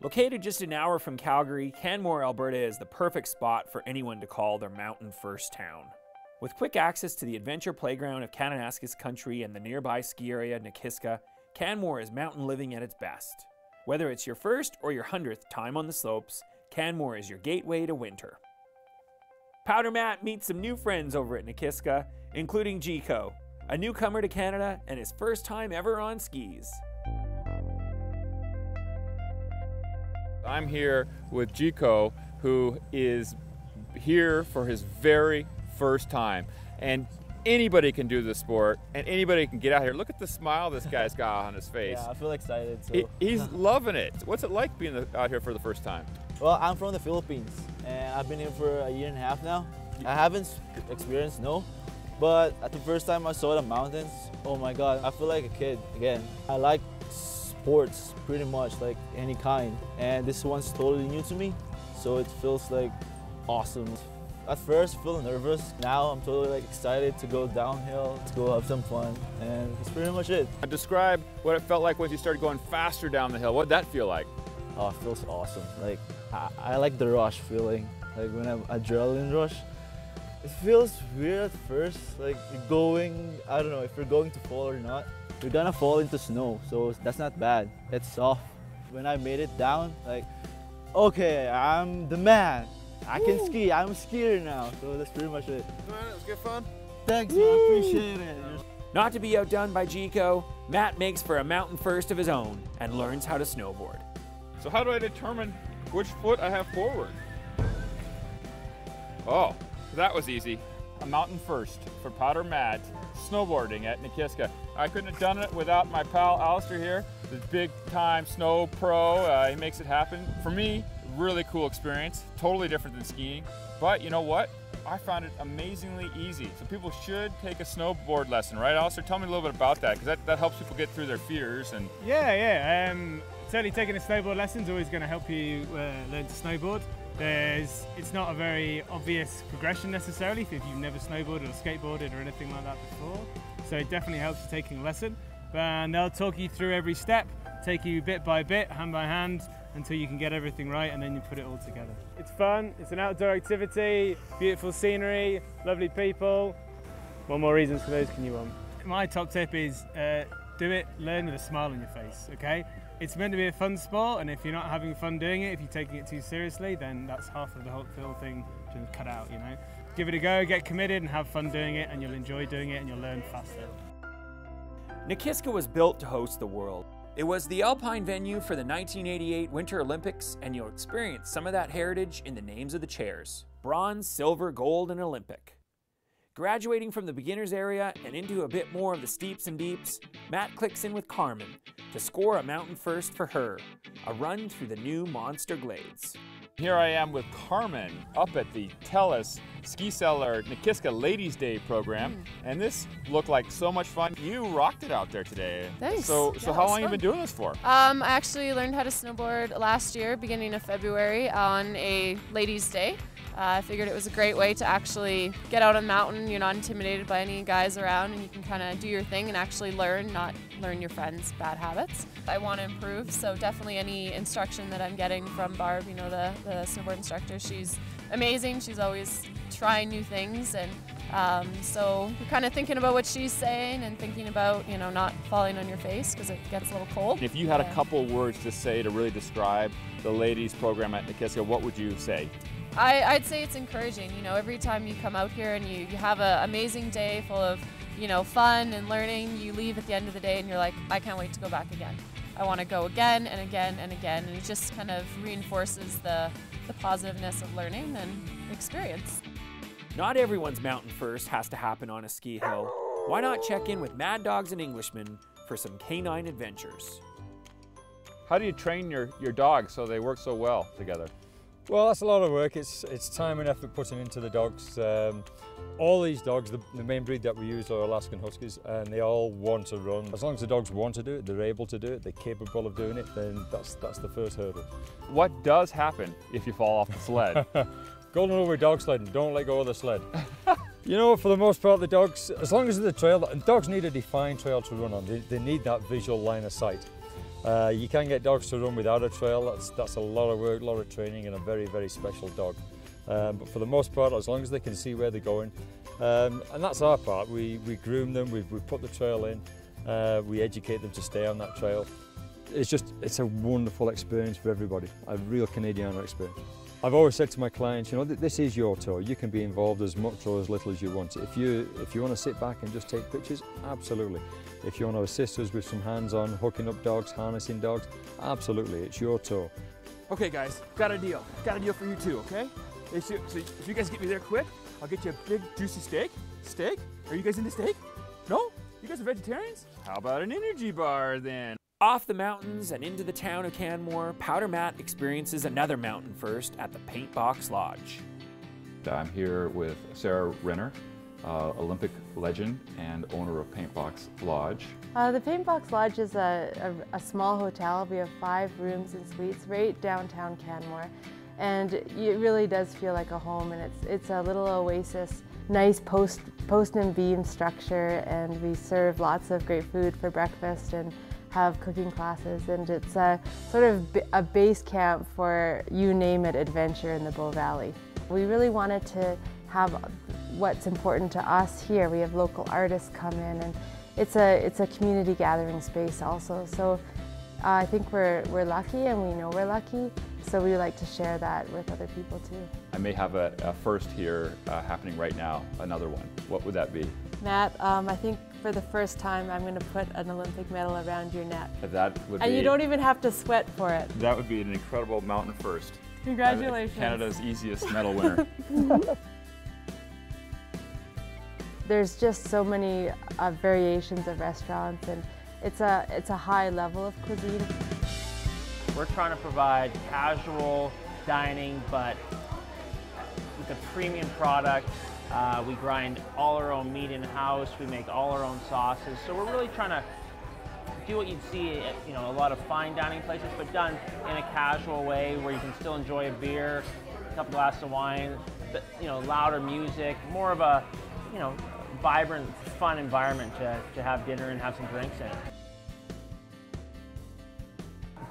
Located just an hour from Calgary, Canmore, Alberta is the perfect spot for anyone to call their mountain first town. With quick access to the adventure playground of Kananaskis Country and the nearby ski area Nakiska, Canmore is mountain living at its best. Whether it's your first or your 100th time on the slopes, Canmore is your gateway to winter. Powder Matt meets some new friends over at Nakiska, including Gico, a newcomer to Canada and his first time ever on skis. I'm here with Gico, who is here for his very first time. And anybody can do this sport, and anybody can get out here. Look at the smile this guy's got on his face. Yeah, I feel excited. So. He's loving it. What's it like being out here for the first time? Well, I'm from the Philippines, and I've been here for a year and a half now. I haven't experienced snow, but at the first time I saw the mountains, oh my God, I feel like a kid again. I like sports pretty much, like any kind, and this one's totally new to me, so it feels like awesome. At first, feeling nervous. Now I'm totally like excited to go downhill, to go have some fun, and that's pretty much it. Describe what it felt like once you started going faster down the hill. What did that feel like? Oh, it feels awesome. Like I like the rush feeling, like when I'm adrenaline rush. It feels weird at first, like you're going, I don't know if you're going to fall or not. You're gonna fall into snow, so that's not bad. It's soft. When I made it down, like, okay, I'm the man. I can ski. I'm a skier now, so that's pretty much it. Man, it was good fun. Thanks, man. I appreciate it. Not to be outdone by Gico, Matt makes for a mountain first of his own and learns how to snowboard. So how do I determine which foot I have forward? Oh, that was easy. A mountain first for Powder Matt, snowboarding at Nakiska. I couldn't have done it without my pal Alistair here, the big time snow pro. He makes it happen. For me, really cool experience, totally different than skiing. But you know what? I found it amazingly easy. So people should take a snowboard lesson, right, Alistair? Tell me a little bit about that, because that helps people get through their fears. And Yeah. Certainly taking a snowboard lesson is always going to help you learn to snowboard. It's not a very obvious progression necessarily if you've never snowboarded or skateboarded or anything like that before. So it definitely helps you taking a lesson. And they'll talk you through every step, take you bit by bit, hand by hand, until you can get everything right, and then you put it all together. It's fun, it's an outdoor activity, beautiful scenery, lovely people. What more reasons for those can you want? My top tip is do it, learn with a smile on your face, okay? It's meant to be a fun sport, and if you're not having fun doing it, if you're taking it too seriously, then that's half of the whole thing to cut out, you know? Give it a go, get committed and have fun doing it, and you'll enjoy doing it and you'll learn faster. Nakiska was built to host the world. It was the alpine venue for the 1988 Winter Olympics, and you'll experience some of that heritage in the names of the chairs: bronze, silver, gold, and Olympic. Graduating from the beginners area and into a bit more of the steeps and deeps, Matt clicks in with Carmen to score a mountain first for her, a run through the new Monster Glades. here I am with Carmen up at the TELUS Ski Cellar Nakiska Ladies Day program, and this looked like so much fun. You rocked it out there today. Thanks. So Yeah, how long have you been doing this for? I actually learned how to snowboard last year, beginning of February, on a Ladies Day. I figured it was a great way to actually get out on the mountain. You're not intimidated by any guys around, and you can kind of do your thing and actually learn, not learn your friends' bad habits. I want to improve, so definitely any instruction that I'm getting from Barb, you know, the snowboard instructor, she's amazing. She's always trying new things, and so you're kind of thinking about what she's saying and thinking about, you know, not falling on your face because it gets a little cold. If you had a couple words to say to really describe the ladies program at Nakiska, what would you say? I'd say it's encouraging. You know, every time you come out here and you have an amazing day full of, you know, fun and learning, you leave at the end of the day and you're like, I can't wait to go back again. I want to go again and again and again, and it just kind of reinforces the positiveness of learning and experience. Not everyone's mountain first has to happen on a ski hill. Why not check in with Mad Dogs and Englishmen for some canine adventures? How do you train your dogs so they work so well together? Well, that's a lot of work. It's time and effort putting into the dogs. All these dogs, the main breed that we use are Alaskan Huskies, and they all want to run. As long as the dogs want to do it, they're able to do it, they're capable of doing it, then that's the first hurdle. What does happen if you fall off the sled? Golden rule with dog sledding, don't let go of the sled. You know, for the most part, the dogs, as long as the trail, and dogs need a defined trail to run on. They need that visual line of sight. You can get dogs to run without a trail. That's a lot of work, a lot of training, and a very, very special dog. But for the most part, as long as they can see where they're going, and that's our part. We groom them, we put the trail in, we educate them to stay on that trail. It's a wonderful experience for everybody, a real Canadian experience. I've always said to my clients, you know, this is your tour. You can be involved as much or as little as you want. If you want to sit back and just take pictures, absolutely. If you want to assist us with some hands-on hooking up dogs, harnessing dogs, absolutely, it's your tour. Okay guys, got a deal. Got a deal for you too, okay? So if you guys get me there quick, I'll get you a big juicy steak. Steak? Are you guys into steak? No? You guys are vegetarians? How about an energy bar then? Off the mountains and into the town of Canmore, Powder Matt experiences another mountain first at the Paintbox Lodge. I'm here with Sara, Renner, Olympic legend and owner of Paintbox Lodge. The Paintbox Lodge is a small hotel. We have 5 rooms and suites right downtown Canmore, and it really does feel like a home, and it's a little oasis. Nice post and beam structure, and we serve lots of great food for breakfast and have cooking classes, and it's a sort of a base camp for you name it adventure in the Bow Valley. We really wanted to have what's important to us here. We have local artists come in, and it's a community gathering space also. So I think we're lucky, and we know we're lucky, so we like to share that with other people too. I may have a first here happening right now, another one. What would that be? Matt, I think for the first time I'm going to put an Olympic medal around your neck. That would and be, you don't even have to sweat for it. That would be an incredible mountain first. Congratulations. Canada's easiest medal winner. There's just so many variations of restaurants, and it's a high level of cuisine. We're trying to provide casual dining, but with a premium product. We grind all our own meat in-house. We make all our own sauces. So we're really trying to do what you'd see at a lot of fine dining places, but done in a casual way where you can still enjoy a beer, a couple glasses of wine, louder music, more of a vibrant, fun environment to have dinner and have some drinks in.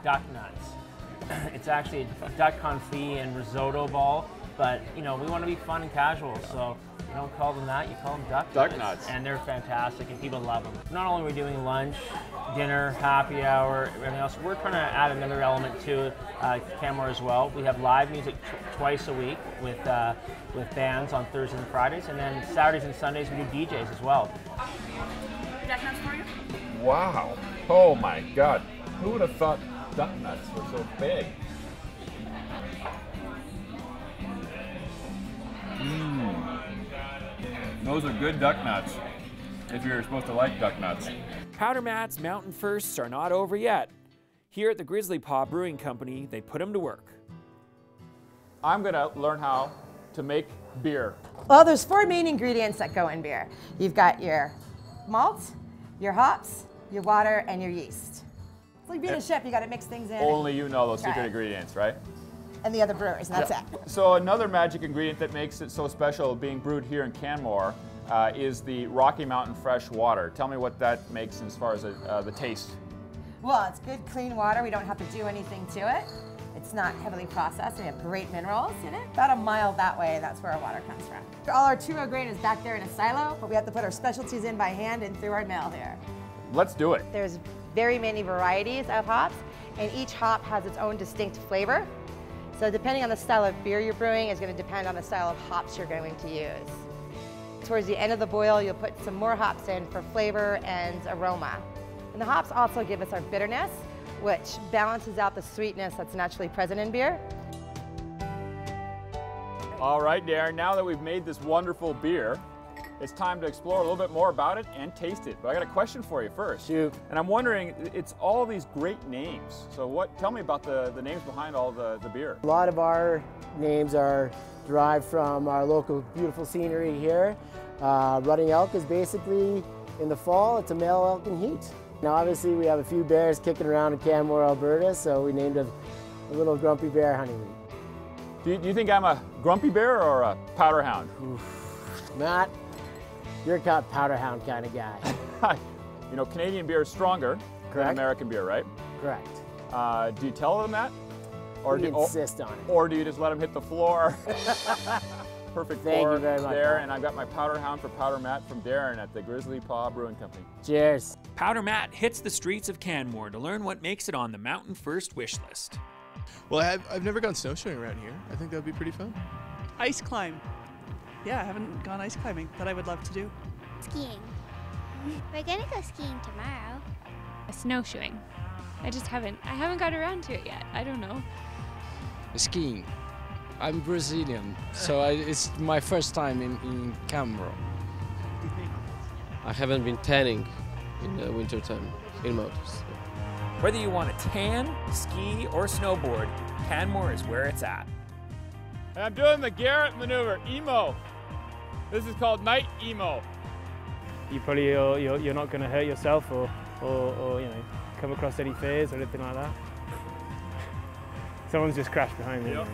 Duck nuts. It's actually a duck confit and risotto ball, but we want to be fun and casual, so you don't call them that, you call them duck nuts. And they're fantastic, and people love them. Not only are we doing lunch, dinner, happy hour, everything else, we're trying to add another element to Canmore as well. We have live music twice a week with bands on Thursdays and Fridays, and then Saturdays and Sundays we do DJs as well. Duck nuts for you? Wow. Oh my God. Who would have thought duck nuts were so big? Those are good duck nuts, if you're supposed to like duck nuts. Powder Matt's mountain firsts are not over yet. Here at the Grizzly Paw Brewing Company, they put them to work. I'm gonna learn how to make beer. Well, there's 4 main ingredients that go in beer. You've got your malt, your hops, your water, and your yeast. It's like being a chef, you gotta mix things in. Only you know those secret Right. ingredients, right? And the other brewers, and that's it. So another magic ingredient that makes it so special being brewed here in Canmore is the Rocky Mountain fresh water. Tell me what that makes as far as the taste. Well, it's good, clean water. We don't have to do anything to it. It's not heavily processed. We have great minerals in it. About a mile that way, that's where our water comes from. All our 2-row grain is back there in a silo, but we have to put our specialties in by hand and through our mill here. Let's do it. There's very many varieties of hops, and each hop has its own distinct flavor. So depending on the style of beer you're brewing is going to depend on the style of hops you're going to use. Towards the end of the boil, you'll put some more hops in for flavor and aroma. And the hops also give us our bitterness, which balances out the sweetness that's naturally present in beer. All right, Darren, now that we've made this wonderful beer, it's time to explore a little bit more about it and taste it. But I got a question for you first. Shoot. And I'm wondering, it's all these great names. So tell me about the names behind all the beer. A lot of our names are derived from our local beautiful scenery here. Rutting elk is basically, in the fall, it's a male elk in heat. Now obviously we have a few bears kicking around in Canmore, Alberta, so we named a little grumpy bear Honey Wheat. Do you think I'm a grumpy bear or a powder hound? Matt, you're a powder hound kind of guy. You know, Canadian beer is stronger than American beer, right? Correct. Do you tell them that? Or we insist on it. Or do you just let them hit the floor? Perfect Thank pour you very much, there, Matt. and I've got my powder hound for Powder Matt from Darren at the Grizzly Paw Brewing Company. Cheers. Powder Matt hits the streets of Canmore to learn what makes it on the Mountain First wish list. Well, I've never gone snowshoeing around here. I think that would be pretty fun. Ice climb. Yeah, I haven't gone ice climbing, that I would love to do. Skiing. We're gonna go skiing tomorrow. Snowshoeing. I haven't got around to it yet. I don't know. Skiing. I'm Brazilian, so it's my first time in Canmore. I haven't been tanning in the winter time in mountains. Whether you want to tan, ski, or snowboard, Canmore is where it's at. And I'm doing the Garrett maneuver, emo. This is called night emo. You probably you're not going to hurt yourself or you know, come across any fears or anything like that. Someone's just crashed behind me. Yep.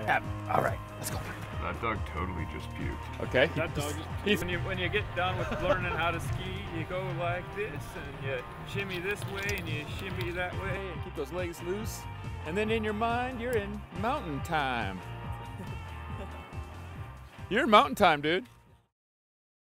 Yeah. All right, let's go. That dog totally just puked. Okay. That dog just puked. When you get done with learning how to ski, you go like this, and you shimmy this way, and you shimmy that way, and Keep those legs loose. And then in your mind, you're in mountain time. You're in mountain time, dude.